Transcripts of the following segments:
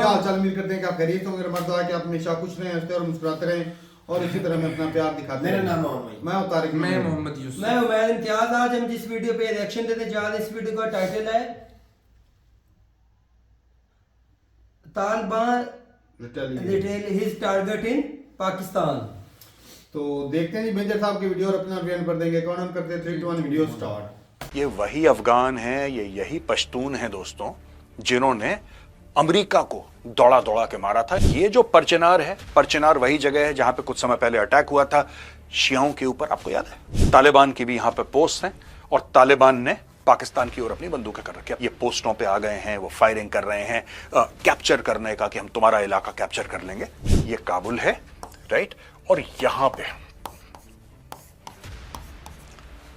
क्या हाल चाल, उम्मीद करते हैं कि आप खैरियत होंगे। हमारा दुआ है कि आप हमेशा खुश रहें, हंसते और मुस्कुराते रहें और इसी तरह में अपना प्यार दिखाते मेरा रहें। नाम मोहम्मद, मैं हूं तारिक, मैं मोहम्मद यूसुफ, मैं उमैद इम्तियाज। आज हम जिस वीडियो पे रिएक्शन देते जा रहे हैं, इस वीडियो का टाइटल है तालिबान रिटेल हिज टारगेट इन पाकिस्तान। तो देखते हैं जी मेजर साहब की वीडियो और अपना बयान कर देंगे। कौन हम करते हैं 3 2 1 वीडियो स्टार्ट। ये वही अफगान हैं, ये यही पश्तून हैं दोस्तों, जिन्होंने अमेरिका को दौड़ा दौड़ा के मारा था। ये जो परचनार है, परचनार वही जगह है जहां पे कुछ समय पहले अटैक हुआ था शियाओं के ऊपर, आपको याद है। तालिबान की भी यहां पे पोस्ट हैं और तालिबान ने पाकिस्तान की ओर अपनी बंदूकें कर रखी है। ये पोस्टों पे आ गए हैं, वो फायरिंग कर रहे हैं कैप्चर करने का, कि हम तुम्हारा इलाका कैप्चर कर लेंगे। ये काबुल है, राइट, और यहां पे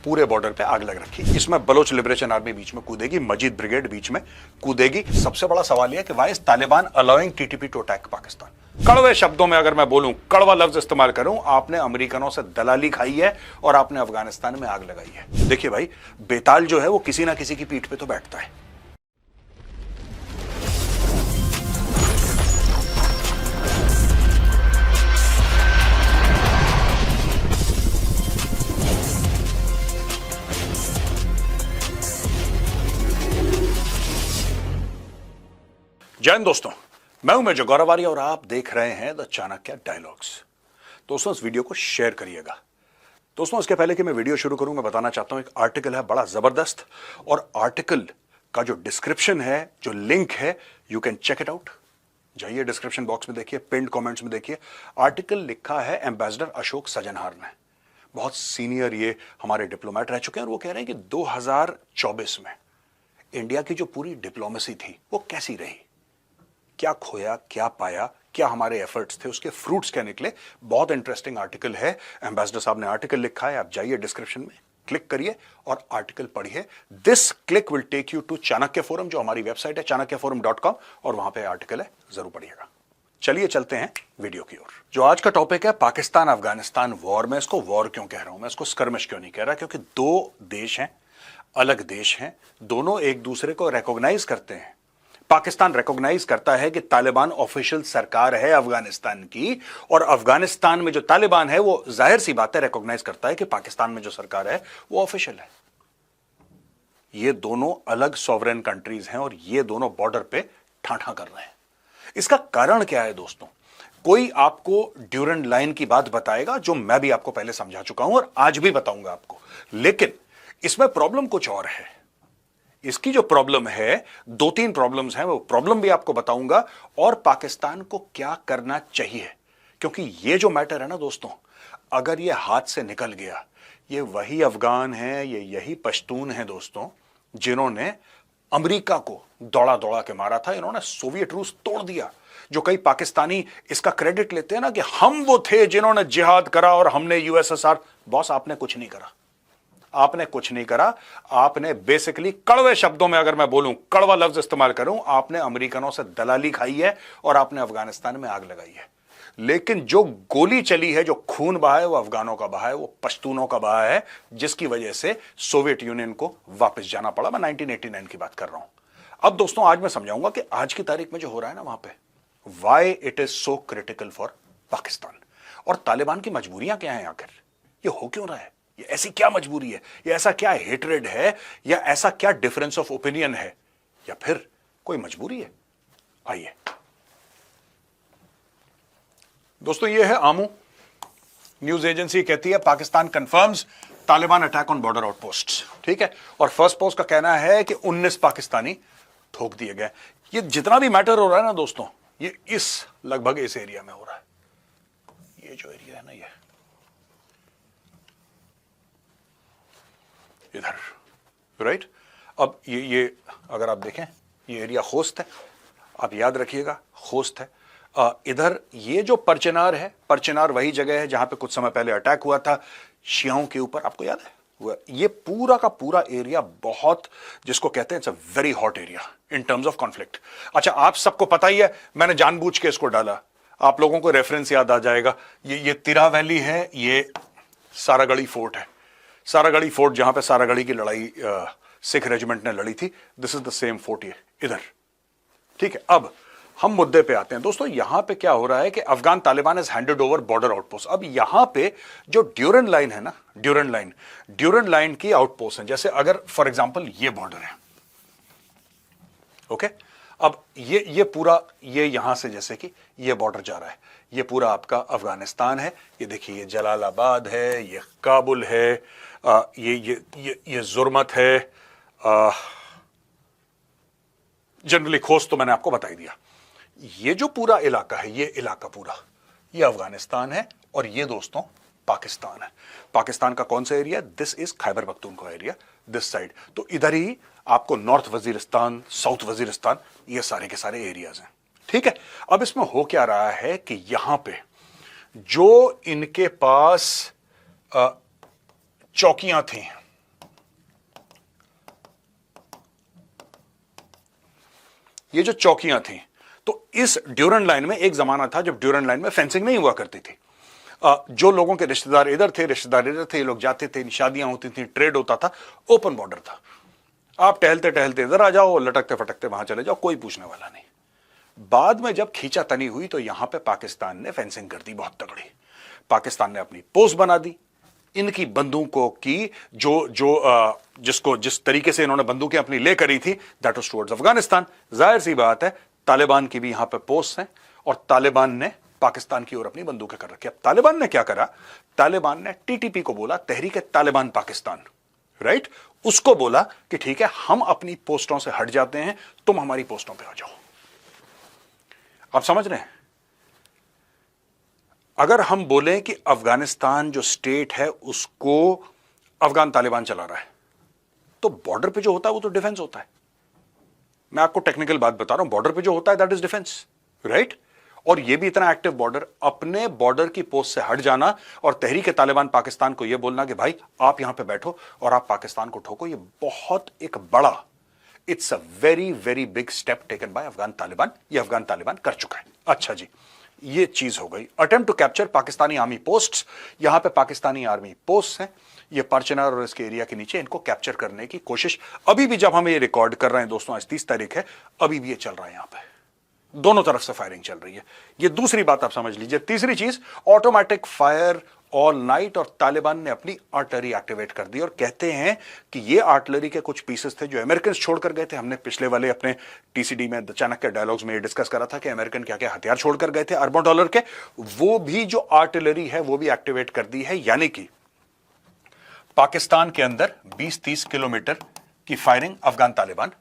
पूरे बॉर्डर पे आग लग रखी। इसमें बलोच लिबरेशन आर्मी बीच में कूदेगी, मजीद ब्रिगेड बीच में कूदेगी। सबसे बड़ा सवाल यह कि why is Taliban allowing TTP to attack Pakistan. कड़वे शब्दों में अगर मैं बोलूं, कड़वा लफ्ज इस्तेमाल करूं, आपने अमेरिकनों से दलाली खाई है और आपने अफगानिस्तान में आग लगाई है। देखिए भाई, बेताल जो है वो किसी ना किसी की पीठ पे तो बैठता है। जय हिंद दोस्तों, मैं हूं मेजर गौरवारी और आप देख रहे हैं द चाणक्य डायलॉग्स। दोस्तों इस वीडियो को शेयर करिएगा। दोस्तों इसके पहले कि मैं वीडियो शुरू करूं, मैं बताना चाहता हूं एक आर्टिकल है बड़ा जबरदस्त, और आर्टिकल का जो डिस्क्रिप्शन है, जो लिंक है, you can check it out. जाइए डिस्क्रिप्शन बॉक्स में देखिए, पिन्ड कमेंट्स में देखिए। आर्टिकल लिखा है एम्बेसडर अशोक सजनहार ने। बहुत सीनियर ये हमारे डिप्लोमेट रह चुके हैं और वो कह रहे हैं कि 2024 में इंडिया की जो पूरी डिप्लोमेसी थी वो कैसी रही, क्या खोया, क्या पाया, क्या हमारे एफर्ट्स थे, उसके फ्रूट्स क्या निकले। बहुत इंटरेस्टिंग आर्टिकल है। एम्बेसडर साहब ने आर्टिकल लिखा है, आप जाइए डिस्क्रिप्शन में, क्लिक करिए और आर्टिकल पढ़िए। This click will take you to Chanakya forum, जो हमारी वेबसाइट है चाणक्यफोरम.com, और वहां पे आर्टिकल है, जरूर पढ़िएगा। चलिए चलते हैं वीडियो की ओर। जो आज का टॉपिक है पाकिस्तान अफगानिस्तान वॉर। मैं इसको वॉर क्यों कह रहा हूं, मैं इसको स्कर्मिश क्यों नहीं कह रहा, क्योंकि दो देश हैं, अलग देश हैं, दोनों एक दूसरे को रिकॉग्नाइज करते हैं। पाकिस्तान रिकॉग्नाइज करता है कि तालिबान ऑफिशियल सरकार है अफगानिस्तान की, और अफगानिस्तान में जो तालिबान है वो जाहिर सी बात है रिकॉग्नाइज करता है कि पाकिस्तान में जो सरकार है वो ऑफिशियल है। ये दोनों अलग सॉवरेन कंट्रीज हैं और ये दोनों बॉर्डर पे ठाठा कर रहे हैं। इसका कारण क्या है दोस्तों? कोई आपको ड्यूरेंट लाइन की बात बताएगा, जो मैं भी आपको पहले समझा चुका हूं और आज भी बताऊंगा आपको, लेकिन इसमें प्रॉब्लम कुछ और है। इसकी जो प्रॉब्लम है, 2-3 प्रॉब्लम्स हैं, वो प्रॉब्लम भी आपको बताऊंगा, और पाकिस्तान को क्या करना चाहिए। क्योंकि ये जो मैटर है ना दोस्तों, अगर ये हाथ से निकल गया, ये वही अफगान है, ये यही पश्तून है दोस्तों, जिन्होंने अमेरिका को दौड़ा दौड़ा के मारा था। इन्होंने सोवियत रूस तोड़ दिया। जो कई पाकिस्तानी इसका क्रेडिट लेते हैं ना कि हम वो थे जिन्होंने जिहाद करा और हमने यूएसएसआर। बॉस, आपने कुछ नहीं करा, आपने कुछ नहीं करा। आपने बेसिकली, कड़वे शब्दों में अगर मैं बोलूं, कड़वा लफ्ज इस्तेमाल करूं, आपने अमेरिकनों से दलाली खाई है और आपने अफगानिस्तान में आग लगाई है। लेकिन जो गोली चली है, जो खून बहा है, वो अफगानों का बहा है, वो पश्तूनों का बहा है, जिसकी वजह से सोवियत यूनियन को वापस जाना पड़ा। मैं 1989 की बात कर रहा हूं। अब दोस्तों आज मैं समझाऊंगा कि आज की तारीख में जो हो रहा है ना वहां पे, why it is so critical for Pakistan, और तालिबान की मजबूरियां क्या हैं आखिर, ये हो क्यों रहा है, ये ऐसी क्या मजबूरी है, ये ऐसा क्या हेटरेड है, या ऐसा क्या डिफरेंस ऑफ ओपिनियन है, या फिर कोई मजबूरी है। आइए दोस्तों, ये है आमू न्यूज एजेंसी, कहती है Pakistan confirms Taliban attack on border outposts. ठीक है, और फर्स्ट पोस्ट का कहना है कि 19 पाकिस्तानी ठोक दिए गए। ये जितना भी मैटर हो रहा है ना दोस्तों, ये लगभग इस एरिया में हो रहा है। ये जो एरिया है ना, ये इधर, राइट। अब ये अगर आप देखें, ये एरिया खोस्त है, आप याद रखिएगा, खोस्त है। इधर ये जो परचनार है, परचनार वही जगह है जहां पे कुछ समय पहले अटैक हुआ था शियाओं के ऊपर, आपको याद है। ये पूरा का पूरा एरिया बहुत, जिसको कहते हैं, it's a very hot area in terms of conflict. अच्छा, आप सबको पता ही है, मैंने जानबूझ के इसको डाला, आप लोगों को रेफरेंस याद आ जाएगा। ये तिरा वैली है, ये सारागढ़ी फोर्ट है। सारागढ़ी फोर्ट, जहां पे सारागढ़ी की लड़ाई सिख रेजिमेंट ने लड़ी थी, this is the same fort, ये इधर। ठीक है, अब हम मुद्दे पे आते हैं दोस्तों। यहां पे क्या हो रहा है कि Afghan Taliban has handed over border outpost. अब यहां पे जो ड्यूरन लाइन है ना, ड्यूरन लाइन की आउटपोस्ट है। जैसे अगर फॉर एग्जांपल ये बॉर्डर है, ओके, अब ये पूरा, ये यहां से जैसे कि ये बॉर्डर जा रहा है, ये पूरा आपका अफगानिस्तान है। ये देखिए, ये जलालाबाद है, ये काबुल है, ये जुर्मत है, जनरली खोस्त तो मैंने आपको बता ही दिया। ये जो पूरा इलाका है, ये इलाका पूरा, ये अफगानिस्तान है और ये दोस्तों पाकिस्तान है। पाकिस्तान का कौन सा area? This is Khyber Pakhtunkhwa area, this side. तो इधर ही आपको नॉर्थ वजीरिस्तान, साउथ वजीरिस्तान, ये सारे के सारे एरियाज हैं, ठीक है। अब इसमें हो क्या रहा है कि यहां पे जो इनके पास चौकियां थी, ये जो चौकियां थी, तो इस ड्यूरन लाइन में एक जमाना था जब ड्यूरन लाइन में फेंसिंग नहीं हुआ करती थी। जो लोगों के रिश्तेदार इधर थे, रिश्तेदार इधर थे, ये लोग जाते थे, शादियां होती थी, ट्रेड होता था, ओपन बॉर्डर था। आप टहलते टहलते इधर आ जाओ, लटकते फटकते वहां चले जाओ, कोई पूछने वाला नहीं। बाद में जब खींचातनी हुई तो यहां पे पाकिस्तान ने फेंसिंग कर दी बहुत तगड़ी। पाकिस्तान ने अपनी पोस्ट बना दी। इनकी बंदूकों की जिसको जिस तरीके से इन्होंने बंदूकें अपनी ले करी थी, दैट वाज टुवर्ड्स अफगानिस्तान। जाहिर सी बात है, तालिबान की भी यहां पे पोस्ट हैं और तालिबान ने पाकिस्तान की ओर अपनी बंदूकें कर रखी। अब तालिबान ने क्या करा? तालिबान ने टीटीपी को बोला, तहरीक तालिबान पाकिस्तान, राइट, उसको बोला कि ठीक है, हम अपनी पोस्टों से हट जाते हैं, तुम हमारी पोस्टों पे आ जाओ। आप समझ रहे हैं? अगर हम बोलें कि अफगानिस्तान जो स्टेट है उसको अफगान तालिबान चला रहा है, तो बॉर्डर पे जो होता है वो तो डिफेंस होता है। मैं आपको टेक्निकल बात बता रहा हूं, बॉर्डर पे जो होता है दैट इज डिफेंस, राइट। और ये भी इतना एक्टिव बॉर्डर, अपने बॉर्डर की पोस्ट से हट जाना और तहरीक तालिबान पाकिस्तान को ये बोलना कि भाई आप यहां पे बैठो और आप पाकिस्तान को ठोको, ये बहुत एक बड़ा, it's a very very big step taken by Afghan Taliban. ये अफगान तालिबान कर चुका है। अच्छा जी, ये चीज हो गई। Attempt to capture Pakistani army posts, यहां पे पाकिस्तानी आर्मी पोस्ट हैं, ये परचनार और इसके एरिया के नीचे, इनको कैप्चर करने की कोशिश अभी भी, जब हम ये रिकॉर्ड कर रहे हैं दोस्तों, आज 30 तारीख है, अभी भी ये चल रहा है। यहां पे दोनों तरफ से फायरिंग चल रही है। ये दूसरी बात आप समझ लीजिए। तीसरी चीज, ऑटोमेटिक फायर ऑल नाइट, और तालिबान ने अपनी आर्टिलरी एक्टिवेट कर दी। और कहते हैं कि ये आर्टिलरी के कुछ पीसेस थे जो अमेरिकन छोड़कर गए थे। हमने पिछले वाले अपने टीसीडी में, द चाणक्य डायलॉग्स में ये डिस्कस करा था कि अमेरिकन क्या क्या हथियार छोड़कर गए थे अरबों डॉलर के, वो भी जो आर्टिलरी है वो भी एक्टिवेट कर दी है। यानी कि पाकिस्तान के अंदर 20-30 किलोमीटर की फायरिंग अफगान तालिबान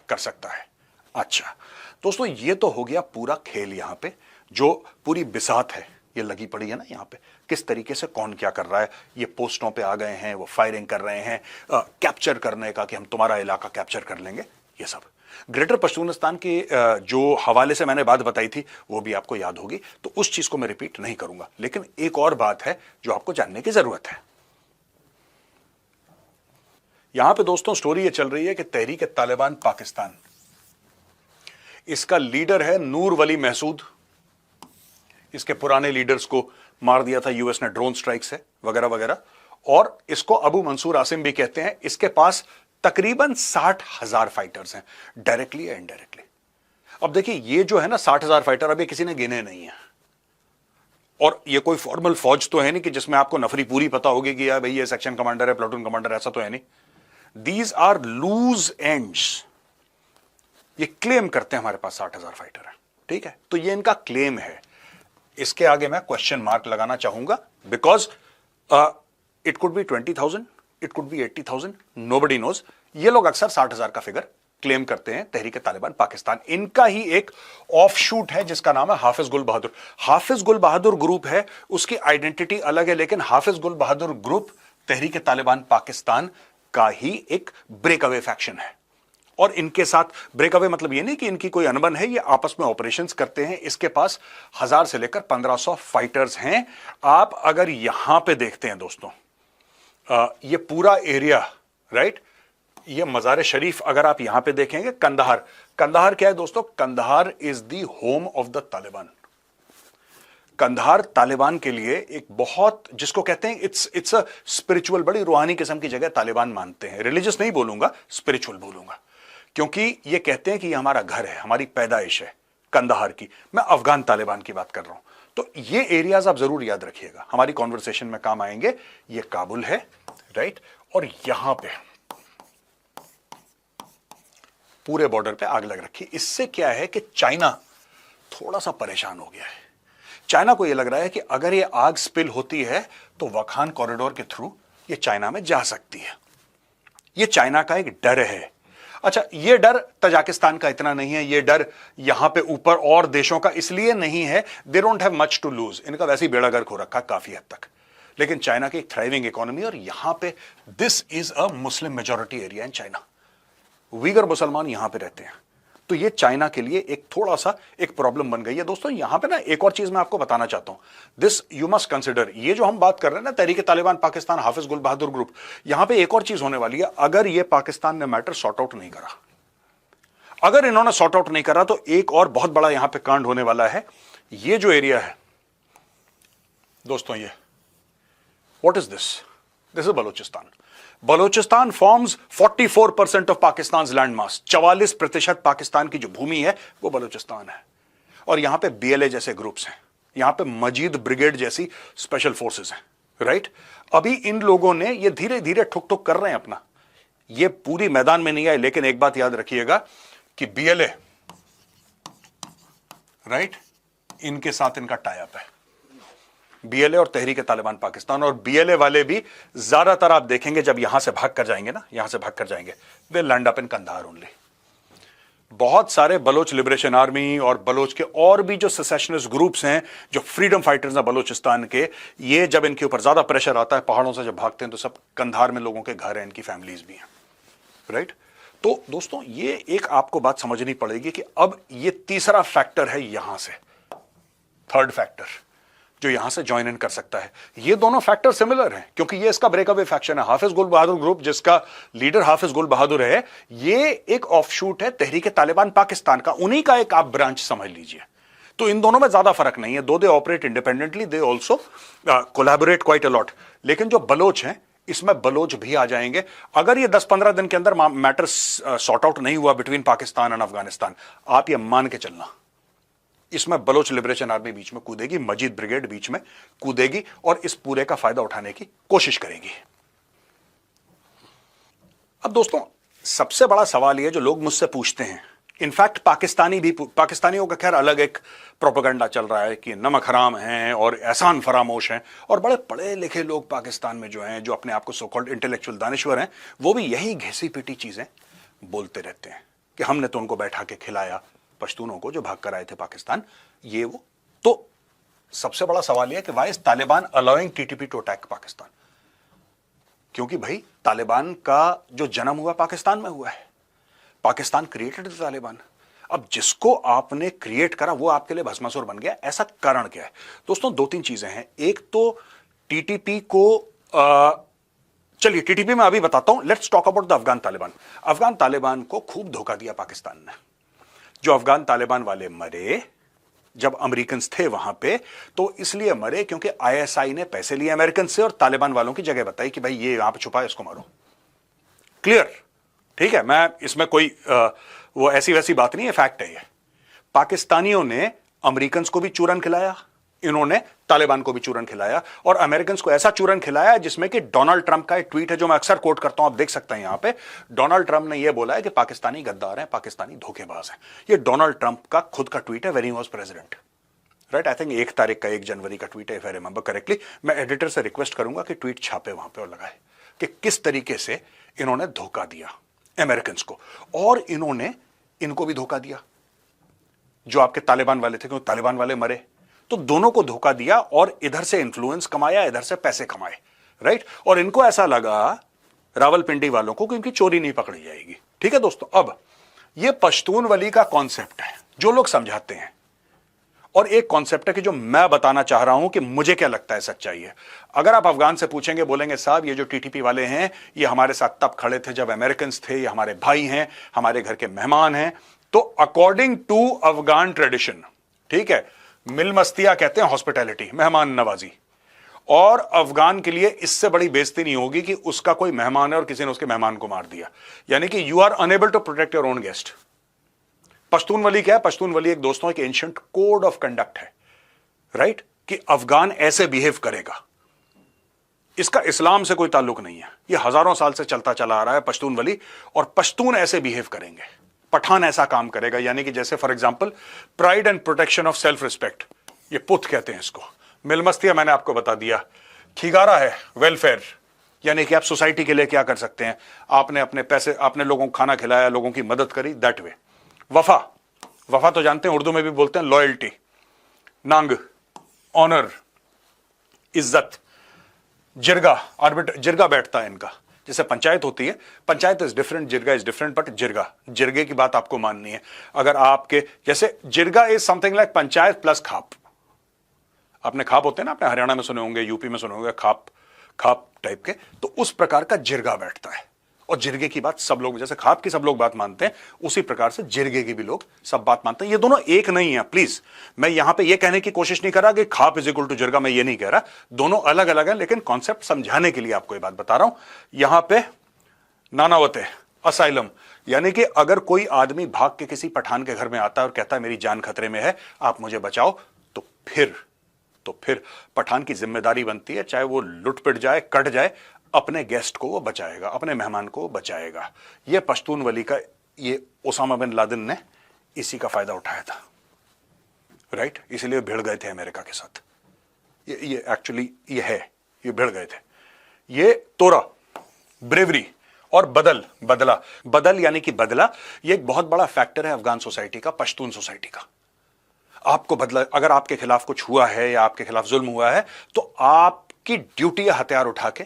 कर सकता है। अच्छा दोस्तों, ये तो हो गया पूरा खेल। यहां पे जो पूरी बिसात है ये लगी पड़ी है ना, यहां पे किस तरीके से कौन क्या कर रहा है। ये पोस्टों पे आ गए हैं, वो फायरिंग कर रहे हैं, कैप्चर करने का कि हम तुम्हारा इलाका कैप्चर कर लेंगे, ये सब। ग्रेटर पश्तूनिस्तान के जो हवाले से मैंने बात बताई थी वो भी आपको याद होगी, तो उस चीज को मैं रिपीट नहीं करूंगा। लेकिन एक और बात है जो आपको जानने की जरूरत है। यहां पे दोस्तों स्टोरी ये चल रही है कि तहरीक तालिबान पाकिस्तान, इसका लीडर है नूर वली महसूद। इसके पुराने लीडर्स को मार दिया था यूएस ने ड्रोन स्ट्राइक से, वगैरह वगैरह। और इसको अबू मंसूर आसिम भी कहते हैं। इसके पास तकरीबन 60,000 फाइटर्स हैं, डायरेक्टली या इनडायरेक्टली। अब देखिए, ये जो है ना 60,000 फाइटर, अभी किसी ने गिने नहीं है। और ये कोई फॉर्मल फौज तो है नहीं कि जिसमें आपको नफरी पूरी पता होगी कि यार भाई ये सेक्शन कमांडर है, प्लाटून कमांडर, ऐसा तो है नहीं। These are loose ends. ये क्लेम करते हैं हमारे पास 60,000 फाइटर है, ठीक है। तो ये इनका क्लेम है। इसके आगे मैं क्वेश्चन मार्क लगाना चाहूंगा, because it could be 20,000, it could be 80,000, nobody knows. ये लोग अक्सर 60,000 का फिगर क्लेम करते हैं। तहरीक तालिबान पाकिस्तान, इनका ही एक ऑफशूट है जिसका नाम है हाफिज गुल बहादुर। हाफिज गुल बहादुर ग्रुप है, उसकी आइडेंटिटी अलग है, लेकिन हाफिज गुल बहादुर ग्रुप तहरीक तालिबान पाकिस्तान का ही एक ब्रेकअवे फैक्शन है। और इनके साथ ब्रेकअवे मतलब ये नहीं कि इनकी कोई अनबन है, ये आपस में ऑपरेशंस करते हैं। इसके पास 1000 से लेकर 1500 फाइटर्स हैं। आप अगर यहां पे देखते हैं दोस्तों, ये पूरा एरिया, राइट, ये मजार शरीफ, अगर आप यहां पे देखेंगे, कंदहार, कंदहार क्या है दोस्तों? Kandahar is the home of the Taliban. Kandahar Taliban के लिए एक बहुत, जिसको कहते हैं इट्स अ स्पिरिचुअल, बड़ी रूहानी किस्म की जगह तालिबान मानते हैं। रिलीजियस नहीं बोलूंगा, स्पिरिचुअल बोलूंगा, क्योंकि ये कहते हैं कि ये हमारा घर है, हमारी पैदाइश है, कंदाहार की, मैं अफगान तालिबान की बात कर रहा हूं। तो ये एरियाज आप जरूर याद रखिएगा, हमारी कॉन्वर्सेशन में काम आएंगे। ये काबुल है, राइट, और यहां पे पूरे बॉर्डर पे आग लग रखी। इससे क्या है कि चाइना थोड़ा सा परेशान हो गया है। चाइना को यह लग रहा है कि अगर ये आग स्पिल होती है तो वखान कॉरिडोर के थ्रू ये चाइना में जा सकती है। ये चाइना का एक डर है। अच्छा, ये डर तजाकिस्तान का इतना नहीं है, ये डर यहां पे ऊपर और देशों का इसलिए नहीं है, they don't have much to lose, इनका वैसे ही बेड़ा गर्क हो रखा काफी हद तक। लेकिन चाइना की एक थ्राइविंग इकोनॉमी, और यहां पे this is a Muslim majority area in China, Uyghur मुसलमान यहां पे रहते हैं। तो ये चाइना के लिए एक थोड़ा सा एक प्रॉब्लम बन गई है। दोस्तों यहां पे ना एक और चीज मैं आपको बताना चाहता हूं, दिस यू मस्ट कंसिडर, ये जो हम बात कर रहे हैं ना तहरीक तालिबान पाकिस्तान हाफिज गुल बहादुर ग्रुप, यहां पे एक और चीज होने वाली है। अगर ये पाकिस्तान ने मैटर सॉर्ट आउट नहीं करा, अगर इन्होंने सॉर्ट आउट नहीं करा, तो एक और बहुत बड़ा यहां पे कांड होने वाला है। ये जो एरिया है दोस्तों, ये what is this, this is Balochistan. Balochistan forms 44% of Pakistan land mass, 44% Pakistan की जो भूमि है वो बलूचिस्तान है। और यहां पे बीएलए जैसे ग्रुप्स हैं, यहां पे मजीद ब्रिगेड जैसी स्पेशल फोर्सेस हैं, राइट। अभी इन लोगों ने ये धीरे धीरे ठुक ठुक कर रहे हैं अपना, ये पूरी मैदान में नहीं आए। लेकिन एक बात याद रखिएगा कि बीएलए, राइट, इनके साथ इनका टाई अप है, बीएलए और तहरीक तालिबान पाकिस्तान। और बीएलए वाले भी ज्यादातर आप देखेंगे जब यहां से भाग कर जाएंगे ना, यहां से भाग कर जाएंगे, they land up in Kandahar only. बहुत सारे बलोच लिबरेशन आर्मी और बलोच के और भी जो सेसेशनिस्ट ग्रुप्स हैं, जो फ्रीडम फाइटर्स हैं बलोचिस्तान के, ये जब इनके ऊपर ज्यादा प्रेशर आता है, पहाड़ों से जब भागते हैं, तो सब कंधार में लोगों के घर हैं, इनकी फैमिलीज भी हैं, राइट। तो दोस्तों ये एक आपको बात समझनी पड़ेगी कि अब ये तीसरा फैक्टर है यहां से, थर्ड फैक्टर जो यहां से ज्वाइन इन कर सकता है। ये दोनों फैक्टर सिमिलर हैं क्योंकि ये इसका ब्रेकअवे फैक्शन है। हाफिज गुल बहादुर ग्रुप, जिसका लीडर हाफिज गुल बहादुर है, ये एक ऑफशूट है तहरीक तालिबान पाकिस्तान का, उन्हीं का एक आप ब्रांच समझ लीजिए। तो इन दोनों में ज्यादा फर्क नहीं है, दो they operate independently, they also collaborate quite allot. लेकिन जो बलोच हैं, इसमें बलोच भी आ जाएंगे। अगर ये 10-15 दिन के अंदर मैटर सॉर्ट आउट नहीं हुआ बिटवीन पाकिस्तान एंड अफगानिस्तान, आप ये मान के चलना, इसमें बलोच लिबरेशन आर्मी बीच में कूदेगी, मजीद ब्रिगेड बीच में कूदेगी और इस पूरे का फायदा उठाने की कोशिश करेगी। अब दोस्तों सबसे बड़ा सवाल यह जो लोग मुझसे पूछते हैं, इनफैक्ट पाकिस्तानियों का खैर अलग एक प्रोपेगेंडा चल रहा है कि नमक हराम हैं और एहसान फरामोश हैं, और बड़े पढ़े लिखे लोग पाकिस्तान में जो हैं, जो अपने आप को सो कॉल्ड इंटेलेक्चुअल दानिश्वर हैं, वो भी यही घिसी पिटी चीजें बोलते रहते हैं कि हमने तो उनको बैठा के खिलाया, पश्तूनों को जो भाग कर आए थे पाकिस्तान, ये वो। तो सबसे बड़ा सवाल यह है कि why is Taliban allowing TTP to attack Pakistan? क्योंकि भाई तालिबान का जो जन्म हुआ पाकिस्तान में हुआ है, पाकिस्तान क्रिएटेड द तालिबान। अब जिसको आपने क्रिएट करा वो आपके लिए भस्मासुर बन गया, ऐसा कारण क्या है? दोस्तों 2-3 चीजें हैं। एक तो टीटीपी को चलिए टीटीपी में अभी बताता हूं, let's talk about the Afghan Taliban. Afghan Taliban को खूब धोखा दिया पाकिस्तान ने। जो अफगान तालिबान वाले मरे जब अमेरिकन थे वहां पे, तो इसलिए मरे क्योंकि आईएसआई ने पैसे लिए अमेरिकन से और तालिबान वालों की जगह बताई कि भाई ये यहां पे छुपा है, इसको मारो। क्लियर? ठीक है, मैं इसमें कोई वो ऐसी वैसी बात नहीं है, फैक्ट है ये। पाकिस्तानियों ने अमेरिकन को भी चूरन खिलाया, इन्होंने तालिबान को भी चूरन खिलाया, और अमेरिकन को ऐसा चूरन खिलाया जिसमें कि डोनाल्ड ट्रंप का एक ट्वीट है जो मैं अक्सर कोट करता हूं, आप देख सकते हैं यहां पे। डोनाल्ड ट्रंप ने यह बोला है कि पाकिस्तानी गद्दार हैं, पाकिस्तानी धोखेबाज हैं। यह डोनाल्ड ट्रंप का खुद का ट्वीट है, when he was president, right. I think 1 तारीख का 1 जनवरी का ट्वीट है, इफ आई रिमेंबर करेक्टली। मैं एडिटर से रिक्वेस्ट करूंगा कि ट्वीट छापे वहां पे और लगाए कि किस तरीके से इन्होंने धोखा दिया अमेरिकन को, और इन्होंने इनको भी धोखा दिया जो आपके तालिबान वाले थे, क्योंकि तालिबान वाले मरे तो दोनों को धोखा दिया, और इधर से इन्फ्लुएंस कमाया, इधर से पैसे कमाए, राइट। और इनको ऐसा लगा रावलपिंडी वालों को कि इनकी चोरी नहीं पकड़ी जाएगी। ठीक है दोस्तों, अब ये पश्तून वली का कॉन्सेप्ट है जो लोग समझाते हैं, और एक कॉन्सेप्ट है कि जो मैं बताना चाह रहा हूं कि मुझे क्या लगता है सच्चाई है। अगर आप अफगान से पूछेंगे, बोलेंगे साहब ये जो टीटीपी वाले हैं ये हमारे साथ तब खड़े थे जब अमेरिकन थे, ये हमारे भाई हैं, हमारे घर के मेहमान हैं। तो अकॉर्डिंग टू अफगान ट्रेडिशन, ठीक है, मिल मस्तिया कहते हैं हॉस्पिटैलिटी, मेहमान नवाजी, और अफगान के लिए इससे बड़ी बेइज्जती नहीं होगी कि उसका कोई मेहमान है और किसी ने उसके मेहमान को मार दिया। यानी कि you are unable to protect your own guest. Pashtunwali क्या है? पश्तूनवली एक दोस्तों एक एंशिएंट कोड ऑफ कंडक्ट है, राइट? कि अफगान ऐसे बिहेव करेगा। इसका इस्लाम से कोई ताल्लुक नहीं है, यह हजारों साल से चलता चला आ रहा है पश्तूनवली, और पश्तून ऐसे बिहेव करेंगे, पठान ऐसा काम करेगा। यानी कि जैसे for example pride and protection of self respect, ये पुत कहते हैं इसको। मिलमस्तिया मैंने आपको बता दिया। खिगारा है वेलफेयर, यानी कि आप सोसाइटी के लिए क्या कर सकते हैं, आपने अपने पैसे, आपने लोगों को खाना खिलाया, लोगों की मदद करी, दैट वे। वफा, वफा तो जानते हैं उर्दू में भी बोलते हैं लॉयल्टी। नांग, ऑनर, इज्जत। जिरगा, आर्बिट, जिरगा बैठता है इनका। जैसे पंचायत होती है, panchayat is different, jirga is different, but jirga, जिरगे की बात आपको माननी है। अगर आपके जैसे jirga is something like panchayat plus khap. आपने खाप होते हैं ना, आपने हरियाणा में सुने होंगे, यूपी में सुने होंगे, खाप खाप टाइप के, तो उस प्रकार का जिरगा बैठता है। और जिरगे की बात सब लोग, जैसे खाप की सब लोग बात मानते हैं, उसी प्रकार से जिरगे की भी लोग सब बात मानते हैं। ये दोनों एक नहीं है, प्लीज। मैं यहां पे ये कहने की कोशिश नहीं कर रहा कि खाप इज इक्वल टू जिरगा, मैं ये नहीं कह रहा। दोनों अलग अलग है, लेकिन कॉन्सेप्ट समझाने के लिए आपको ये बात बता रहा हूं। यहां पे नानावते, असाइलम, यानी कि अगर कोई आदमी भाग के किसी पठान के घर में आता है और कहता है मेरी जान खतरे में है, आप मुझे बचाओ, तो फिर पठान की जिम्मेदारी बनती है, चाहे वो लुट पिट जाए, कट जाए, अपने गेस्ट को वो बचाएगा, अपने मेहमान को वो बचाएगा। ये पश्तूनवली का, ये ओसामा बिन लादेन ने इसी का फायदा उठाया था, राइट? इसलिए भिड़ गए थे अमेरिका के साथ। ये एक्चुअली ये भिड़ गए थे। ये तोरा, ब्रेवरी, और बदल यानी कि बदला, ये एक बहुत बड़ा फैक्टर है अफगान सोसाइटी का, पश्तून सोसाइटी का। आपको बदला, अगर आपके खिलाफ कुछ हुआ है या आपके खिलाफ जुल्म हुआ है, तो आपकी ड्यूटी है हथियार उठा के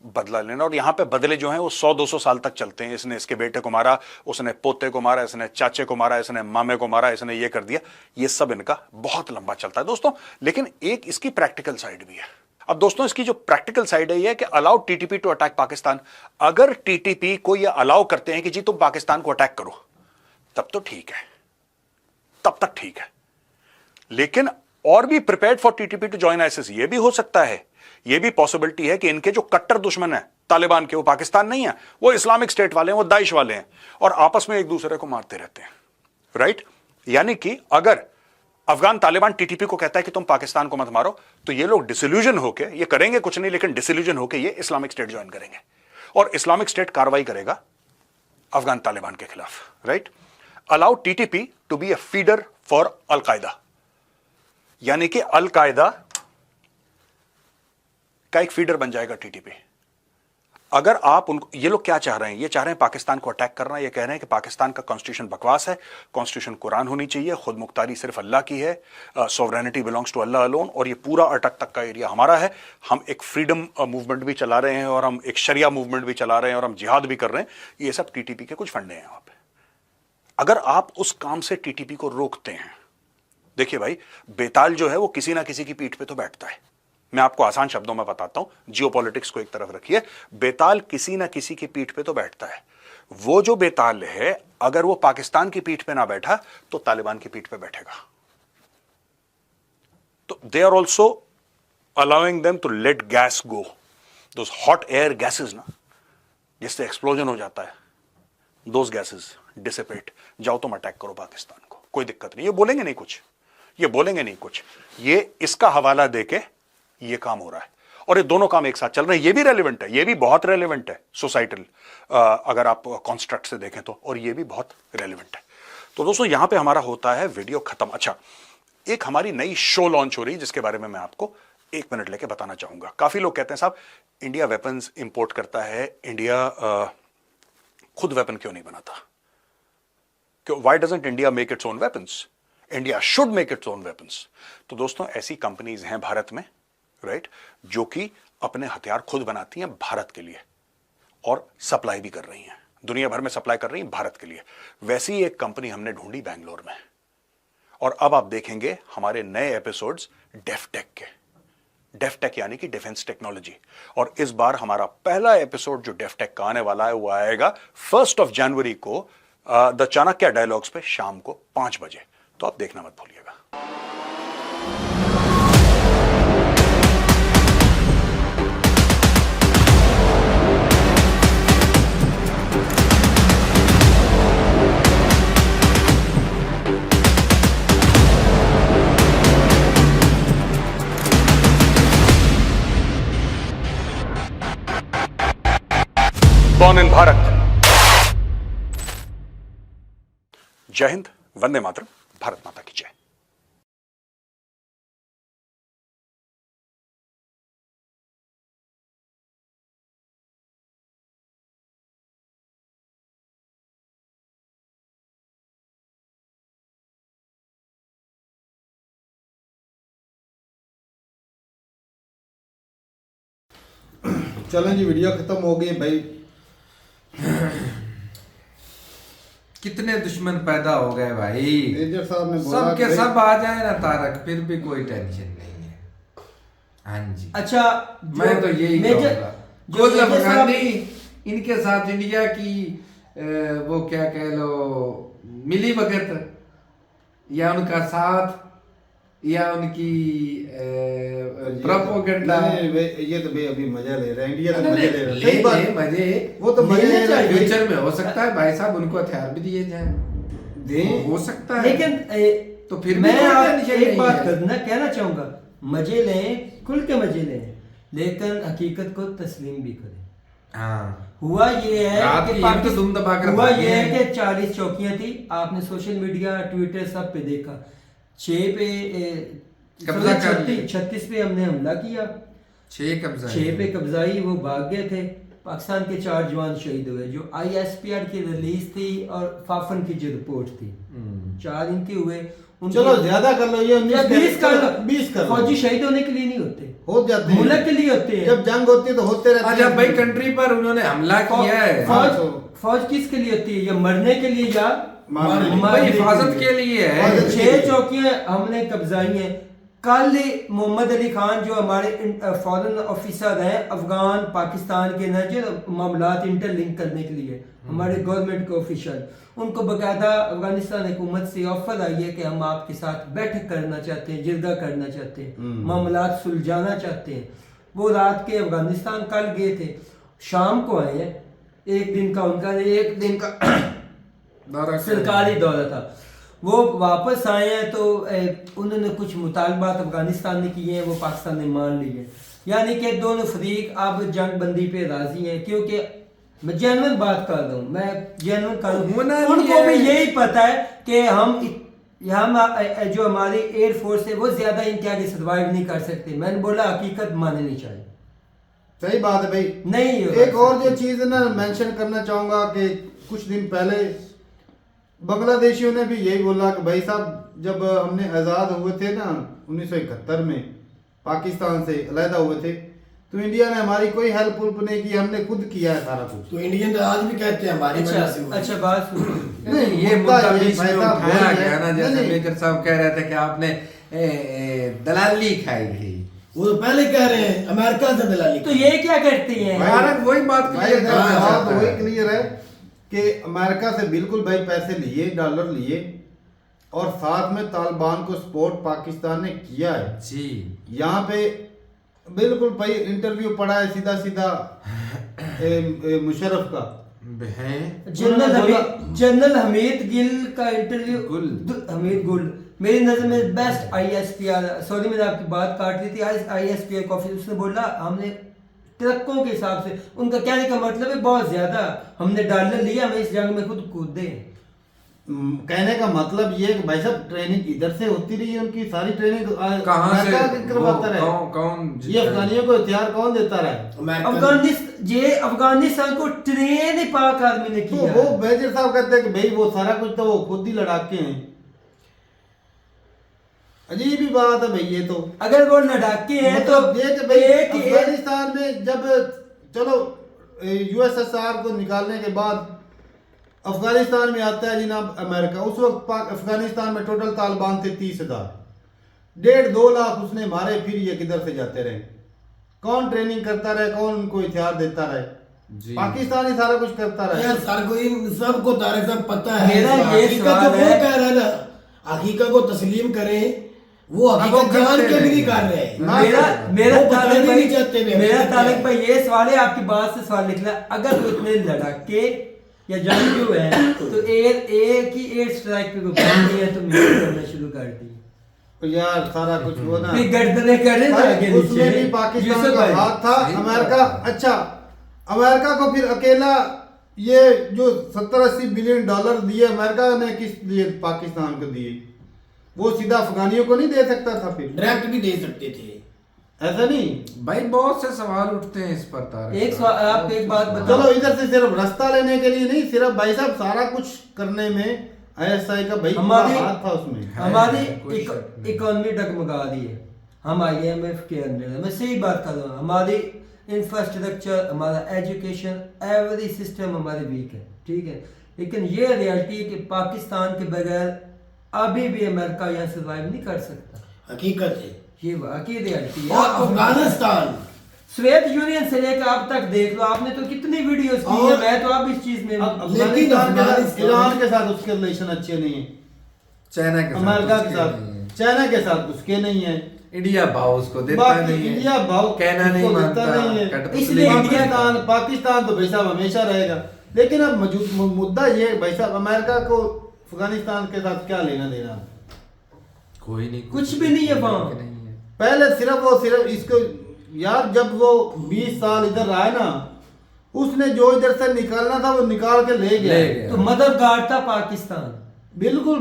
बदला लेना। और यहां पे बदले जो हैं वो 100-200 साल तक चलते हैं। इसने इसके बेटे को मारा, उसने पोते को मारा, इसने चाचे को मारा, इसने मामे को मारा, इसने ये कर दिया। ये सब इनका बहुत लंबा चलता है दोस्तों। लेकिन एक इसकी प्रैक्टिकल साइड भी है। अब दोस्तों, इसकी जो प्रैक्टिकल साइड है ये है कि allow TTP to attack Pakistan. अगर टीटीपी को ये अलाउ करते हैं कि जी तुम पाकिस्तान को अटैक करो, तब तो ठीक है, तब तक ठीक है। लेकिन और भी prepared for TTP to join ISIS, ये भी हो सकता है, ये भी पॉसिबिलिटी है कि इनके जो कट्टर दुश्मन है तालिबान के, वो पाकिस्तान नहीं है, वो इस्लामिक स्टेट वाले हैं, वो दाइश वाले हैं, और आपस में एक दूसरे को मारते रहते हैं, राइट? यानी कि अगर अफगान तालिबान टीटीपी को कहता है कि तुम पाकिस्तान को मत मारो, तो ये लोग डिसल्यूजन होके, ये करेंगे कुछ नहीं, लेकिन डिसल्यूजन होके ये इस्लामिक स्टेट ज्वाइन करेंगे, और इस्लामिक स्टेट कार्रवाई करेगा अफगान तालिबान के खिलाफ, right? Allow TTP to be a feeder for al Qaeda, यानी कि अलकायदा का एक फीडर बन जाएगा टीटीपी। अगर आप उनको, ये लोग क्या चाह रहे हैं, ये चाह रहे हैं पाकिस्तान को अटैक करना। ये कह रहे हैं कि पाकिस्तान का कॉन्स्टिट्यूशन बकवास है, कॉन्स्टिट्यूशन कुरान होनी चाहिए, खुद मुख्तारी सिर्फ अल्लाह की है, sovereignty belongs to Allah alone, और ये पूरा अटक तक का एरिया हमारा है। हम एक फ्रीडम मूवमेंट भी चला रहे हैं, और हम एक शरिया मूवमेंट भी चला रहे हैं, और हम जिहाद भी कर रहे हैं। ये सब टीटीपी के कुछ फंडे हैं वहां पे। अगर आप उस काम से टीटीपी को रोकते हैं, देखिए भाई, बेताल जो है वो किसी ना किसी की पीठ पे तो बैठता है। मैं आपको आसान शब्दों में बताता हूं, जियोपॉलिटिक्स को एक तरफ रखिए, बेताल किसी ना किसी की पीठ पे तो बैठता है। वो जो बेताल है, अगर वो पाकिस्तान की पीठ पे ना बैठा, तो तालिबान की पीठ पे बैठेगा। तो they are also allowing them to let gas go, those hot air gases ना, जिससे एक्सप्लोजन हो जाता है, दोस गैसेस डिसिपेट, जाओ तुम अटैक करो पाकिस्तान को, कोई दिक्कत नहीं। ये बोलेंगे नहीं कुछ, ये बोलेंगे नहीं कुछ, ये इसका हवाला देके ये काम हो रहा है, और ये दोनों काम एक साथ चल रहे हैं। ये भी रेलिवेंट है, ये भी बहुत रेलिवेंट है सोसाइटल, अगर आप कॉन्स्ट्रक्ट से देखें तो, और ये भी बहुत रेलिवेंट है। तो दोस्तों, यहां पे हमारा होता है वीडियो खत्म। अच्छा, एक हमारी नई शो लॉन्च हो रही है, जिसके बारे में मैं आपको 1 मिनट लेके बताना चाहूंगा। काफी लोग कहते हैं साहब इंडिया वेपन्स इंपोर्ट करता है, इंडिया खुद वेपन क्यों नहीं बनाता? Why doesn't India make its own weapons? India should make its own weapons. तो दोस्तों, ऐसी कंपनीज हैं भारत में, राइट, जो कि अपने हथियार खुद बनाती हैं भारत के लिए, और सप्लाई भी कर रही हैं, दुनिया भर में सप्लाई कर रही हैं भारत के लिए। वैसी एक कंपनी हमने ढूंढी बेंगलोर में, और अब आप देखेंगे हमारे नए एपिसोड्स डेफटेक के। डेफटेक यानी कि डिफेंस टेक्नोलॉजी, और इस बार हमारा पहला एपिसोड जो डेफटेक का आने वाला है, वो आएगा 1 जनवरी को द चाणक्य डायलॉग्स पे शाम को 5 बजे। तो आप देखना मत भूलिएगा। born in Bharat. जय हिंद, वंदे मातरम, भारत माता की जय। चलें जी, वीडियो खत्म हो गई भाई। कितने दुश्मन पैदा हो गए भाई। मेजर साहब ने बोला सब के कि सब आ जाए ना तारक, फिर भी कोई टेंशन नहीं है। हाँ जी, अच्छा, मैं तो यही मेजर कहूंगा। जो खुद मेजर साहब अफगानी इनके साथ इंडिया की वो क्या कह लो मिली भगत, या उनका साथ, या उनकी प्रोपोगंडा। ये तो भाई अभी मजा ले रहे हैं, इंडिया तो नहीं, मजा ले रहा है। सही बात, मजे वो तो मजे ले लेने रहा है। फ्यूचर में हो सकता है भाई साहब उनको हथियार भी दिए जाए, दें। हो सकता है। लेकिन तो फिर भी मैं कोई आप टेंशन एक नहीं बात है। करना कहना चाहूंगा, मजे लें, खुल के मजे लें, लेकिन हकीकत को तस्लीम भी करें। हाँ, हुआ ये है रात कि की ईद तो धूम दबाकर हुआ भागे ये है हैं। कि 40 चौकियां थी, आपने सोशल मीडिया ट्विटर सब पे देखा। 6 पे कब्जा कर लिया। 36 पे हमने हमला किया, 6 कब्जा 6 पे कब्जाई, वो भाग गए थे। पाकिस्तान के 4 जवान शहीद हुए, जो ISPR की रिलीज थी और फाफन की जो रिपोर्ट थी, 4 इनके हुए। चलो ज्यादा कर लो, ये 20 कर लो। 20 कर लो। फौजी शहीद होने के लिए नहीं होते, हो जाते हैं। मुल्क के लिए होते हैं। जब जंग होती है तो होते रहते अच्छा भाई, कंट्री पर उन्होंने हमला किया है, फौज किसके लिए होती है? या मरने के लिए या मारने के लिए। भाई हिफाजत के लिए है। 6 चौकियां हमने कब्जाई हैं। कल मोहम्मद अली खान जो हमारे फॉरेन ऑफिसर हैं अफगान पाकिस्तान के न, जो मामलात इंटरलिंक करने के लिए हमारे गवर्नमेंट के ऑफिशियल, उनको बकायदा अफगानिस्तान हुकूमत से ऑफर आई है कि हम आपके साथ बैठक करना चाहते हैं, जिरगा करना चाहते हैं, मामलात सुलझाना चाहते हैं। वो रात के अफगानिस्तान कल गए थे, शाम को आए हैं। एक दिन का सरकारी दौरा था। वो वापस आए हैं तो उन्होंने कुछ मुतालबात अफगानिस्तान ने किए हैं, वो पाकिस्तान ने मान लिए। यानी कि दोनों फरीक अब जंग बंदी पे राजी हैं, क्योंकि मैं जेन्युइन बात कर रहा हूँ, मैं जेन्युइन कर रहा हूँ। उनको भी यही पता है कि हम जो हमारी एयरफोर्स है वो ज्यादा इनके आगे सर्वाइव नहीं कर सकते। मैंने बोला हकीकत माननी चाहिए। सही बात है भाई। नहीं, एक और जो चीज ना मेंशन करना चाहूंगा कि कुछ दिन पहले बांग्लादेशियों ने भी यही बोला कि भाई साहब, जब हमने आज़ाद हुए थे ना 1971 में पाकिस्तान से अलहदा हुए थे, तो इंडिया ने हमारी कोई हेल्प नहीं की, हमने खुद किया है सारा कुछ। तो इंडियन तो आज भी कहते हैं हमारी वजह से हुआ। अच्छा बात सुनो। नहीं, ये मुद्दा मुद्दा ये बीच में भाई साहब उठाया बोल रहे गया ना, हैं। जैसे नहीं, मेजर साहब कह रहे थे कि आपने दलाली खाई थी। वो तो पहले कह रहे हैं अमेरिका से दलाली। तो ये क्या करती हैं? भारत वही बात भाई क्लियर करना बात चाहता वही है। क्लियर है कि अमेरिका से बिल्कुल भाई पैसे लिए, डॉलर लिए, और साथ में तालिबान को सपोर्ट पाकिस्तान ने किया है जी। यहाँ पे। बिल्कुल भाई इंटरव्यू पढ़ा है सीधा सीधा मुशर्रफ का, जनरल हमीद गिल का इंटरव्यू। हमीद गुल मेरी नजर में बेस्ट ISPR, सॉरी मैंने आपकी बात काट दी थी, ISPR का ऑफिसर। उसने बोला हमने ट्रकों के हिसाब से, उनका कहने का मतलब है बहुत ज्यादा हमने डॉलर लिया, हमें इस जंग में खुद कूदे। कहने का मतलब ये है कि भाई साहब ट्रेनिंग इधर से होती रही है, उनकी सारी ट्रेनिंग कहाँ से करवाता रहे? कौन ये अफगानियों को हथियार कौन देता रहा? अफगानिस्तान को ट्रेन पाक आर्मी ने तो किया। वो मेजर साहब कहते हैं कि भाई वो सारा कुछ तो वो खुद ही लड़ाके हैं। अजीब ही बात है भाई ये तो। अगर वो लड़ाके हैं तो मतलब ये कि भाई अफगानिस्तान में जब चलो USSR को निकालने के बाद अफगानिस्तान में आता है जनाब अमेरिका। उस वक्त अफगानिस्तान में टोटल तालिबान थे 30,000, 1.5-2 लाख उसने मारे। फिर ये किधर से जाते रहे? कौन ट्रेनिंग करता रहे? कौन उनको हथियार देता रहे? पाकिस्तान ही सारा कुछ करता रहे। यार सर को इन सबको तारक साहब पता है। मेरा ये हकीकत सवाल तो वो है, कह रहा है ना, हकीकत को तस्लीम करें। वो हकीकत जान के भी नहीं कर रहे। मेरा वो बताना तारिक भी नहीं चाहते भाई, मेरा तारिक भाई ये सवाल है, आपकी बात से सवाल निकला। अगर वो इतने लड़ाके या जंगजू है तो एयर स्ट्राइक पे वो बनती है तो मिल करना शुरू कर दी। तो यार सारा कुछ वो ना फिर गर्दनें करे ना आगे नीचे। उसमें भी पाकिस्तान यूसुफ का भाई, हाथ था। अमेरिका, अच्छा अमेरिका को फिर अकेला ये जो 70-80 बिलियन डॉलर दिए अमेरिका ने किस लिए पाकिस्तान को दिए, वो सीधा अफगानियों को नहीं दे सकता था? फिर डायरेक्ट भी दे सकते थे। ऐसा नहीं। भाई बहुत से सवाल उठते हैं इस पर तारक एक साहब। आपको एक बात बताओ, चलो इधर से सिर्फ रास्ता लेने के लिए नहीं, सिर्फ भाई साहब सारा कुछ करने में ISI का भाई हमारी- पूरा हाथ था उसमें। हमारी कोई शक नहीं। इकोनॉमी डगमगा दी है, हम IMF के अंदर है। मैं सही बात कर रहा हूँ, हमारी इंफ्रास्ट्रक्चर, हमारा एजुकेशन, एवरी सिस्टम हमारी वीक है, ठीक है। लेकिन ये रियलिटी है कि पाकिस्तान के बगैर अभी भी अमेरिका यहाँ सर्वाइव नहीं कर सकता। हकीकत है। ये वाकई रियलिटी है। और आपको अफगानिस्तान सोवियत यूनियन से लेकर अब तक देख लो, आपने तो कितनी वीडियोस की है, और- मैं तो अब इस चीज में लेकिन अफगानिस्तान ईरान के साथ उसके रिलेशन अच्छे नहीं है, चाइना के साथ अमेरिका के उसके साथ, नहीं है। चाइना के साथ उसके नहीं है, इंडिया भाव उसको देता बाकी नहीं है, इंडिया भाव कहना नहीं उसको देता मानता, नहीं है। कठपुतली इसलिए मानता है। पाकिस्तान तो भाई साहब हमेशा रहेगा। लेकिन अब मुद्दा ये है भाई साहब, अमेरिका को अफगानिस्तान के साथ क्या लेना देना? कोई नहीं, कुछ भी नहीं है वहाँ। नहीं है। पहले सिर्फ इसको यार, जब वो 20 साल इधर रहा है ना, उसने जो इधर से निकालना था वो निकाल के ले गया। ले गया। तो मदद गार्ड था पाकिस्तान। बिल्कुल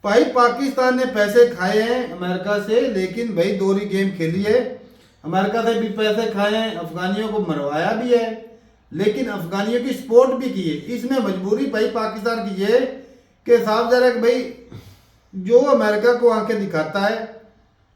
भाई, पाकिस्तान ने पैसे खाए हैं अमेरिका से, लेकिन भाई दोहरी गेम खेली है। अमेरिका से भी पैसे खाए हैं, अफगानियों को मरवाया भी है, लेकिन अफगानियों की सपोर्ट भी की है। इसमें मजबूरी भाई पाकिस्तान की ये कि साफ जरा कि भाई जो अमेरिका को आंखें दिखाता है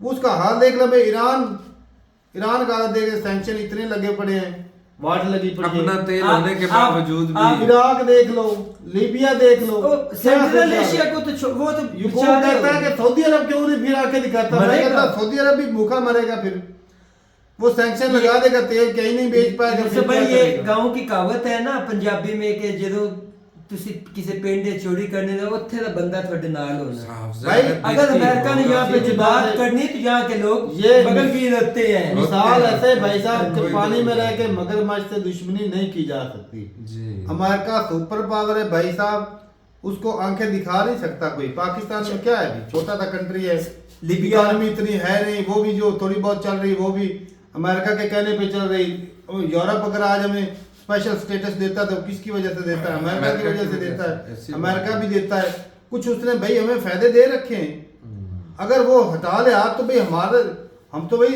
उसका हाल देख लो भाई। ईरान का हाल देख, सैंक्शन इतने लगे पड़े हैं, वाट लगी पड़ी है। अपना तेल आप- होने के आप- बावजूद आप भी इराक देख लो, लीबिया देख लो, सेंट्रल एशिया को तो वो तो ये कौन कहता है कि सऊदी अरब क्यों नहीं फिर आके दिखाता? मैं मरेगा। कहता सऊदी अरब भी भूखा मरेगा, फिर वो सैंक्शन लगा देगा, तेल कहीं नहीं बेच पाएगा। जैसे फिर भाई क्या ये करेगा? गांव की कहावत है ना पंजाबी में कि ਜਦੋਂ ਤੁਸੀਂ ਕਿਸੇ ਪਿੰਡ ਦੇ ਚੋਰੀ करने जाओ ਉੱਥੇ ਦਾ ਬੰਦਾ ਤੁਹਾਡੇ ਨਾਲ होना। साफ भाई, ज़ाहिर अगर देखते अमेरिका ने होगा। यहाँ पे ये जिबात बात है। करनी तो यहाँ के लोग ये बगल गिर होते हैं। मिसाल ऐसे भाई साहब कि कोई पानी में तो- रह के मगरमच्छ से दुश्मनी नहीं की जा सकती। जी अमेरिका सुपर पावर है भाई साहब, उसको आंखें दिखा नहीं सकता कोई। पाकिस्तान में क्या है अभी, छोटा सा कंट्री है, लीबिया- इकॉनमी इतनी है नहीं, वो भी जो थोड़ी बहुत चल रही वो भी अमेरिका के कहने पे चल रही। यूरोप अगर आज हमें स्पेशल स्टेटस देता तो किसकी वजह से देता है? अमेरिका की वजह से देता है। ऐसी अमेरिका बात भी देता है कुछ, उसने भाई हमें फायदे दे रखे हैं। अगर वो हटा ले हाथ तो भाई हमारे, हम तो भाई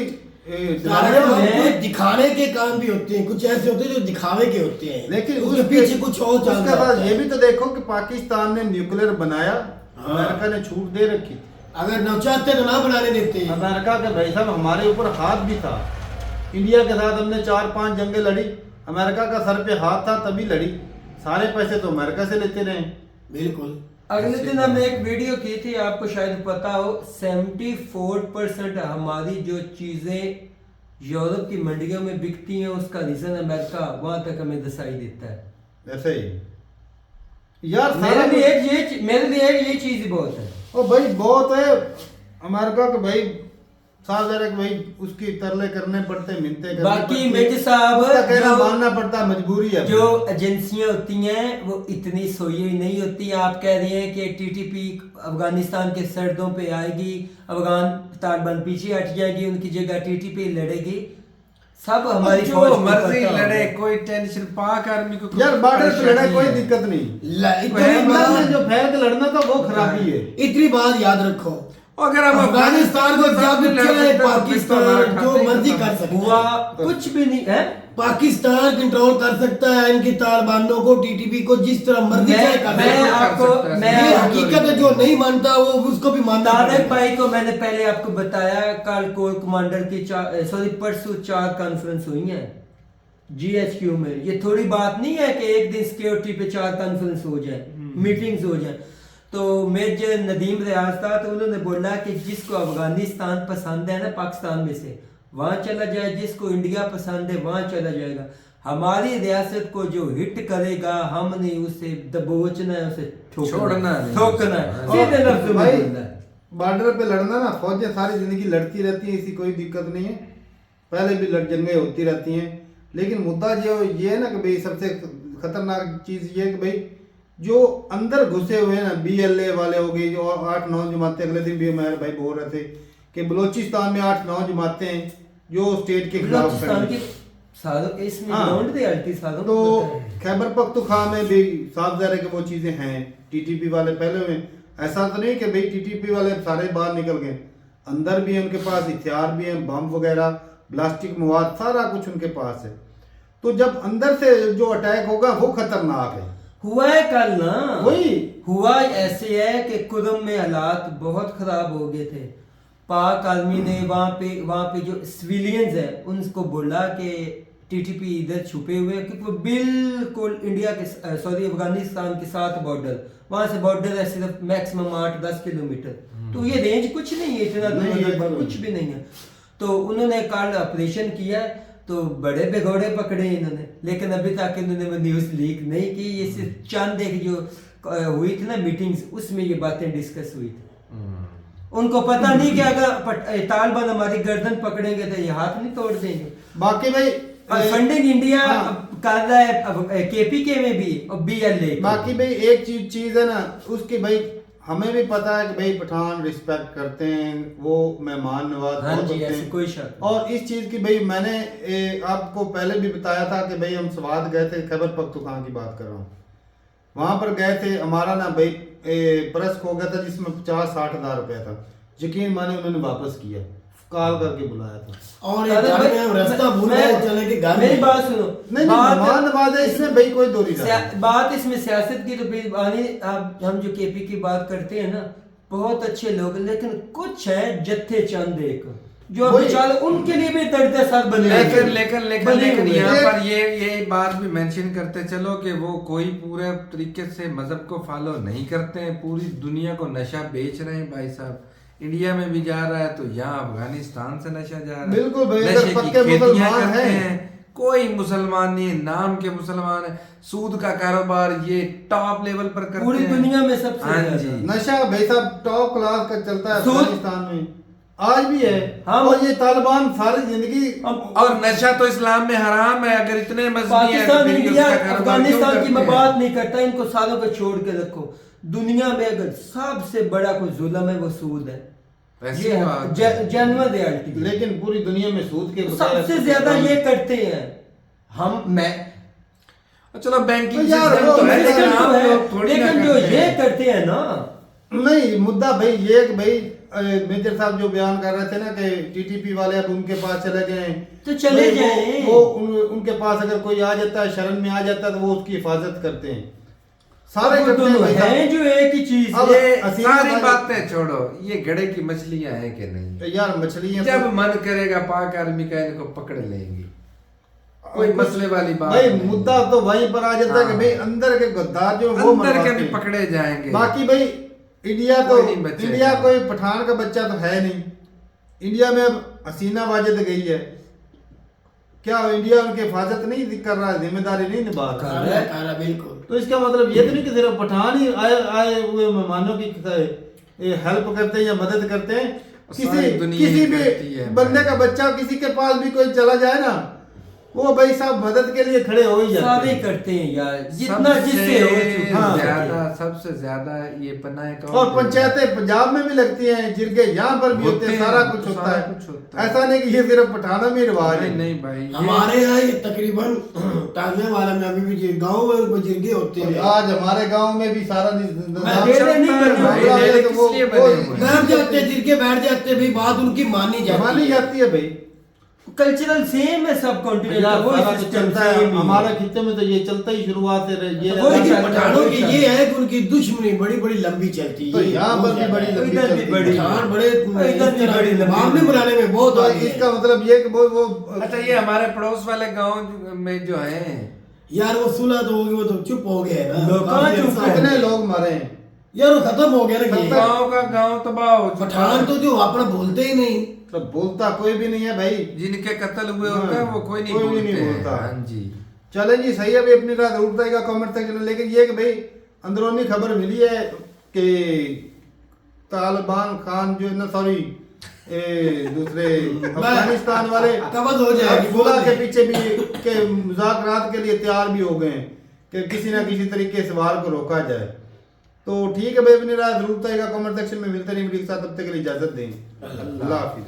सारे लोग कुछ दिखाने के काम भी होते हैं, कुछ ऐसे होते हैं जो दिखावे के होते हैं, लेकिन उसके पीछे कुछ और चल उसके रहा बाद है। ये भी तो देखो कि पाकिस्तान ने न्यूक्लियर बनाया, हाँ। अमेरिका ने छूट दे रखी थी। अगर न चाहते तो ना बनाने देते। अमेरिका के भाई साहब हमारे ऊपर हाथ भी था। इंडिया के साथ हमने 4-5 जंगें लड़ी, अमेरिका का सर पे हाथ था तभी लड़ी। सारे पैसे तो अमेरिका से लेते रहे। बिल्कुल। अगले दिन हमने एक वीडियो की थी, आपको शायद पता हो, 74% हमारी जो चीजें यूरोप की मंडियों में बिकती हैं उसका रीजन अमेरिका वहां तक हमें दसाई देता है। ऐसे ही यार मेरे लिए मेरे लिए ये चीज ही बहुत है। और भाई बहुत है अमेरिका के भाई साफ जरा कि भाई उसकी तरले करने पड़ते, मिन्नतें करनी बाकी पड़ती। मेजर साहब उसका कहना जो- मानना पड़ता, मजबूरी है। जो एजेंसियां होती हैं वो इतनी सोई हुई नहीं होती। आप कह रही हैं कि टीटीपी अफगानिस्तान के सरहदों पे आएगी, अफगान तालिबान पीछे हट जाएगी, उनकी जगह टीटीपी लड़ेगी। सब हमारी जो फौज को मर्जी पता लड़े, होगा। कोई टेंशन, पाक आर्मी को यार बॉर्डर पे लड़े कोई है। दिक्कत नहीं, इतनी अंदर में बात जो फैल के लड़ना था वो खराबी है। इतनी बात याद रखो, अगर हम अफगानिस्तान को जब लड़ चाहे सकते तो पाकिस्तान हमारा जो खाता ही मर्जी खत्म। कर सकता हुआ है। कुछ भी नहीं है। पाकिस्तान कंट्रोल कर सकता है इनकी तालिबानों को, टीटीपी को जिस तरह मर्जी चाहे कर मैं सकता है। आपको कर सकता है। मैं ये आपको- हकीकत है, जो नहीं मानता वो उसको भी मानना तारक पड़ेगा। भाई को मैंने पहले आपको बताया, कल कोर कमांडर की परसों 4 कॉन्फ्रेंस हुई हैं GHQ में। ये थोड़ी बात नहीं है कि एक दिन सिक्योरिटी पे 4 कॉन्फ्रेंस हो जाए, मीटिंग्स हो जाए। तो मेजर नदीम रियाज था, तो उन्होंने बोला कि जिसको अफगानिस्तान पसंद है ना पाकिस्तान में से वहां चला जाए, जिसको इंडिया पसंद है वहां चला जाएगा। हमारी रियासत को जो हिट करेगा हमने उसे दबोचना है, उसे छोड़ना नहीं। ठोकना है। सीधे लफ्ज़ों में भाई बोलना है। बॉर्डर पे लड़ना ना, फौजें सारी जिंदगी लड़ती रहती हैं, इसी कोई दिक्कत नहीं है। पहले भी जंगें होती रहती हैं, लेकिन मुद्दा जो ये है ना कि भाई सबसे खतरनाक चीज ये है कि भाई जो अंदर घुसे हुए हैं ना, BLA वाले हो गए, जो 8-9 जमातें, अगले दिन भी हमारे भाई बोल रहे थे कि बलोचिस्तान में 8-9 जमातें हैं जो स्टेट के खिलाफ बलोचिस्तान खड़ी की हैं। सालों इसमें हाँ। ग्राउंड रियलिटी सालों तो को पता है। खैबर पख्तूनख्वा में भी साफ ज़ाहिर है कि वो चीज़ें हैं। टीटीपी वाले पहले में ऐसा तो नहीं कि भाई टीटीपी वाले सारे बाहर निकल गए, अंदर भी है उनके पास हथियार भी हैं, बम वगैरह, प्लास्टिक मवाद, सारा कुछ उनके पास है। तो जब अंदर से जो अटैक होगा वो खतरनाक है। हुआ है कल ना, वही हुआ ऐसे है कि कुदम में हालात बहुत खराब हो गए थे। पाक आर्मी ने वहाँ पे जो सिविलियंस है उनको बोला कि टीटीपी इधर छुपे हुए हैं, क्योंकि वो बिल्कुल इंडिया के सॉरी अफगानिस्तान के साथ बॉर्डर, वहाँ से बॉर्डर है सिर्फ मैक्सिमम 8-10 किलोमीटर, तो ये रेंज कुछ नहीं है, इतना नहीं, ये दूर तो कुछ भी नहीं है। तो उन्होंने कल ऑपरेशन किया है, तो बड़े बेघोड़े पकड़े इन्होंने, लेकिन अभी तक इन्होंने वो न्यूज़ लीक नहीं की। ये सिर्फ चंद एक जो हुई थी ना मीटिंग्स, उसमें ये बातें डिस्कस हुई थी। उनको पता नहीं कि अगर तालिबान हमारी गर्दन पकड़ेंगे तो ये हाथ नहीं तोड़ देंगे। बाकी भाई फंडिंग इंडिया हाँ। कर रहा है केपीके में भी और बीएलए। बाकी भाई एक चीज है ना उसकी, भाई हमें भी पता है कि भाई पठान रिस्पेक्ट करते हैं, वो मेहमान नवाज हाँ बहुत जी, होते ऐसी हैं। कोई शक नहीं। और इस चीज की भाई मैंने आपको पहले भी बताया था कि भाई हम स्वाद गए थे, खैबर पख्तूनख्वा की बात कर रहा हूँ, वहां पर गए थे, हमारा ना भाई परस खो गया था जिसमें 50-60 हज़ार रुपया था। यकीन माने उन्होंने वापस किया, कॉल करके बुलाया था। और एक घर में हम रास्ता भूल गए चले के घर मेरी में। बात सुनो। नहीं मेहमान नवाज है, इसमें भाई कोई दो बात इसमें सियासत की तो फिर आने, अब हम जो केपी की बात करते हैं ना, बहुत अच्छे लोग, लेकिन कुछ है जत्थे चंद एक जो वही। बेचारे उनके लिए भी दर्द सर बने हुए लेकिन हैं। लेकिन लेकिन बने लेकिन हुए हैं। यहाँ पर ये बात भी मेंशन करते चलो कि वो कोई पूरे तरीके से मजहब को फॉलो नहीं करते हैं, पूरी दुनिया को नशा बेच रहे हैं भाई साहब। इंडिया में भी जा रहा है तो यहाँ अफगानिस्तान से नशा जा रहा है, बिल्कुल भाई, अगर नशे की पक्के खेतियां मुसलमान करते हैं। हैं। कोई मुसलमान नहीं, नाम के मुसलमान है, सूद का कारोबार ये टॉप लेवल पर करते पूरी हैं दुनिया में सबसे हाँ ज्यादा। जी। नशा भाई साहब टॉप क्लास का चलता है सूद- अफगानिस्तान में, आज भी है। हम- और ये तालिबान सारी जिंदगी और नशा तो इस्लाम में हराम है, अगर इतने मजहबी है तो पाकिस्तान फिर ये इंडिया उसका कारोबार क्यों अफगानिस्तान की करते मैं हैं? बात नहीं करता, इनको सालों को छोड़ के रखो। दुनिया में अगर सबसे बड़ा कोई जुल्म है वो सूद है, ऐसी ये बात है। Genuine reality. लेकिन पूरी दुनिया में सूद के बगैर सबसे ज्यादा ये करते हैं मैं चलो बैंकिंग तो यार, सिस्टम वो तो है, लेकिन लेकिन तो आप है, लोग थोड़ी ना लेकिन जो करते ये हैं। करते हैं ना, नहीं मुद्दा भाई ये कि भाई मेजर साहब जो बयान कर रहे थे ना कि टीटीपी वाले अब उनके पास चले गए, तो चले भाई जाएं। वो उनके पास अगर कोई आ जाता है, शरण में आ जाता है, तो वो उसकी हिफाजत करते हैं, सारे वो करते हैं दोनों भाई साहब। हैं जो एक ही चीज अब- है। ये हसीना सारी वाली- बातें छोड़ो, ये घड़े की मछलियां हैं कि नहीं? तो यार मछलियां जब मन करेगा पाक आर्मी का इनको पकड़ लेंगे, कोई मसले वाली बात भाई नहीं। मुद्दा तो वहीं पर आ जाता है कि हाँ। भाई अंदर के गद्दार जो वो अंदर के मरवाते भी हैं। पकड़े जाएंगे। बाकी भाई इंडिया तो कोई नहीं बचेगा। इंडिया कोई पठान का बच्चा तो है नहीं। इंडिया में अब हसीना वाजिद गई है, क्या इंडिया उनकी हिफाजत नहीं कर रहा है, जिम्मेदारी नहीं निभा रहा? काला बिल्कुल। तो इसका मतलब ये तो नहीं कि सिर्फ पठान ही आए हुए मेहमानों की हेल्प करते हैं या मदद करते हैं। सारी दुनिया किसी ही करती भी है बंदे भाई। का बच्चा किसी के पास भी कोई चला जाए ना, वो भाई साहब मदद के लिए खड़े हो ही जाते सारे हैं। करते हैं यार, जितना जिससे हो चुका हाँ। ज्यादा सबसे ज्यादा ये पन्ना है और पंचायतें पंजाब में भी लगती हैं, जिरगे यहाँ पर भी होते हैं, सारा कुछ होता सारा है। कुछ होता है। ऐसा नहीं कि ये सिर्फ पठानों में रिवाज नहीं है। नहीं भाई ये- हमारे यहाँ ये तकरीबन टांगने वाला में अभी भी गाँव में उनको जिरगे होते और हैं। आज हमारे गांव में भी सारा डेरे नहीं बने भाई, हुए। डेरे किस लिए बने हुए हैं? बैठ जाते जिरगे बैठ जाते भाई, बात उनकी मानी जाती मानी है। जाती है भाई। कल्चरल सेम है सब कॉन्टिनेंट, यार वो सारा कुछ सिस्टम चलता है सेम ही हमारे खिते में, तो ये चलता ही शुरुआत से ये वो रहता ही है। चलता है। पठानों की ये है कि उनकी दुश्मनी बड़ी बड़ी लंबी चलती है। तो यहाँ पर भी बड़ी है। लंबी इधर भी चलती बड़ी। है। पठान बड़े इधर भी बड़ी लंबी मामले है। बनाने में बहुत तो आगे हैं। इसका मतलब ये कि वो अच्छा ये हमारे पड़ोस वाले गांव में जो है यार वो सुलह तो होगी, वो तो चुप हो गया है ना। लोग कहाँ काफी चुप अरसा हैं? हो कितने गया। लोग मरे हैं। यार वो खत्म हो गया ना ये। गांव का गांव तबाह हो चुका पठान है। तो जो अपना बोलते ही नहीं। तो बोलता कोई भी नहीं है भाई। जिनके कत्ल हुए होते हैं वो कोई नहीं कोई भी बोलते नहीं हैं। बोलता। हाँ जी चले जी सही है भाई, अपनी रात जरूर बताएगा कमेंट सेक्शन में। लेकिन ये कि भाई अंदरूनी खबर मिली है कि तालिबान खान जो है ना, सॉरी दूसरे अफगानिस्तान वाले कब्ज हो जाएगी, अब सुलह बोल के दे। पीछे भी के मुज़ाकरात के लिए तैयार भी हो गए हैं कि किसी ना किसी तरीके से वार को रोका जाए। तो ठीक है भाई, अपनी राय जरूर बताएगा कमेंट सेक्शन में। मिलते नहीं वीडियो के साथ, तब तक के लिए इजाजत दें। अल्लाह हाफिज़।